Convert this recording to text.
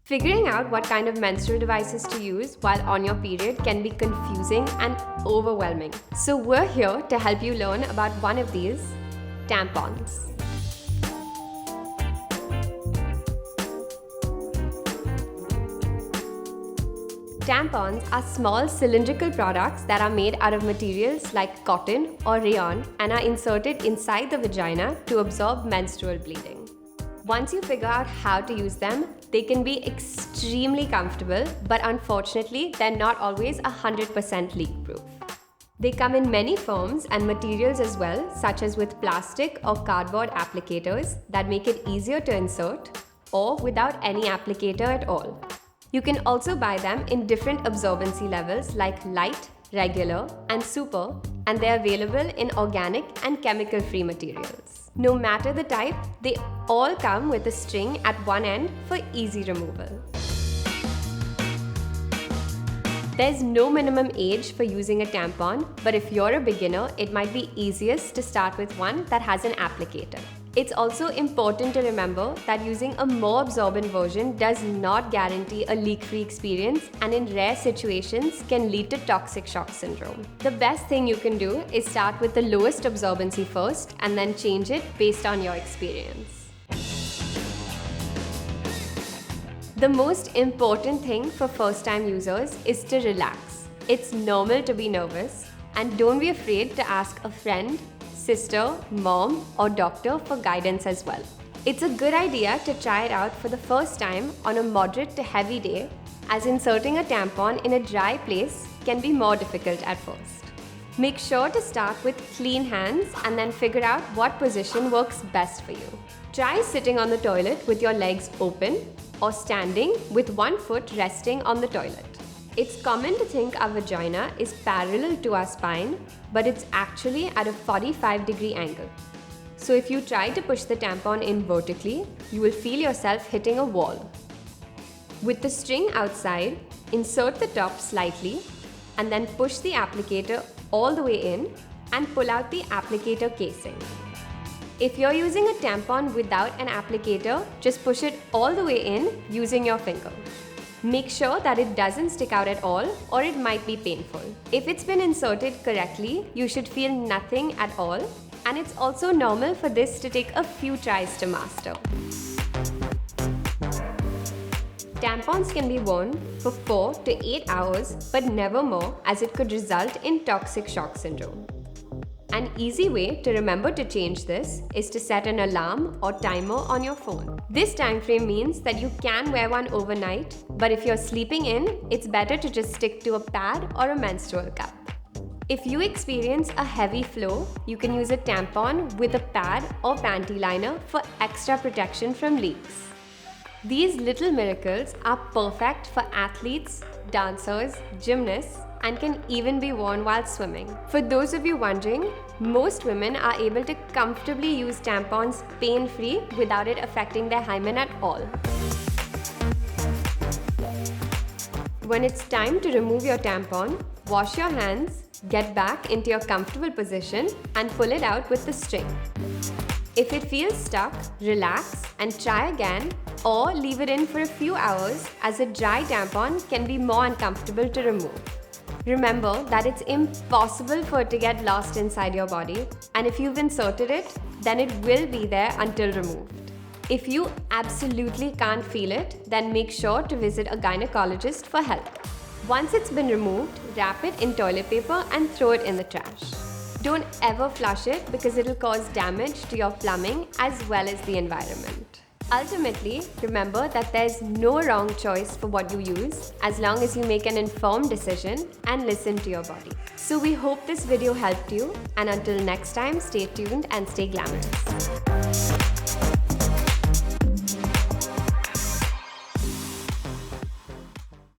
Figuring out what kind of menstrual devices to use while on your period can be confusing and overwhelming. So we're here to help you learn about one of these, tampons. Tampons are small cylindrical products that are made out of materials like cotton or rayon and are inserted inside the vagina to absorb menstrual bleeding. Once you figure out how to use them, they can be extremely comfortable, but unfortunately, they're not always 100% leak-proof. They come in many forms and materials as well, such as with plastic or cardboard applicators that make it easier to insert, or without any applicator at all. You can also buy them in different absorbency levels like light, regular, and super, and they're available in organic and chemical-free materials. No matter the type, they all come with a string at one end for easy removal. There's no minimum age for using a tampon, but if you're a beginner, it might be easiest to start with one that has an applicator. It's also important to remember that using a more absorbent version does not guarantee a leak-free experience and in rare situations can lead to toxic shock syndrome. The best thing you can do is start with the lowest absorbency first and then change it based on your experience. The most important thing for first-time users is to relax. It's normal to be nervous, and don't be afraid to ask a friend, sister, mom, or doctor for guidance as well. It's a good idea to try it out for the first time on a moderate to heavy day, as inserting a tampon in a dry place can be more difficult at first. Make sure to start with clean hands and then figure out what position works best for you. Try sitting on the toilet with your legs open or standing with one foot resting on the toilet. It's common to think our vagina is parallel to our spine, but it's actually at a 45-degree angle. So if you try to push the tampon in vertically, you will feel yourself hitting a wall. With the string outside, insert the top slightly and then push the applicator all the way in and pull out the applicator casing. If you're using a tampon without an applicator, just push it all the way in using your finger. Make sure that it doesn't stick out at all or it might be painful. If it's been inserted correctly, you should feel nothing at all, and it's also normal for this to take a few tries to master. Tampons can be worn for 4 to 8 hours, but never more, as it could result in toxic shock syndrome. An easy way to remember to change this is to set an alarm or timer on your phone. This time frame means that you can wear one overnight, but if you're sleeping in, it's better to just stick to a pad or a menstrual cup. If you experience a heavy flow, you can use a tampon with a pad or panty liner for extra protection from leaks. These little miracles are perfect for athletes, dancers, gymnasts, and can even be worn while swimming. For those of you wondering, most women are able to comfortably use tampons pain-free without it affecting their hymen at all. When it's time to remove your tampon, wash your hands, get back into your comfortable position, and pull it out with the string. If it feels stuck, relax and try again, or leave it in for a few hours, as a dry tampon can be more uncomfortable to remove. Remember that it's impossible for it to get lost inside your body, and if you've inserted it, then it will be there until removed. If you absolutely can't feel it, then make sure to visit a gynecologist for help. Once it's been removed, wrap it in toilet paper and throw it in the trash. Don't ever flush it because it'll cause damage to your plumbing as well as the environment. Ultimately, remember that there's no wrong choice for what you use as long as you make an informed decision and listen to your body. So we hope this video helped you, and until next time, stay tuned and stay glamorous.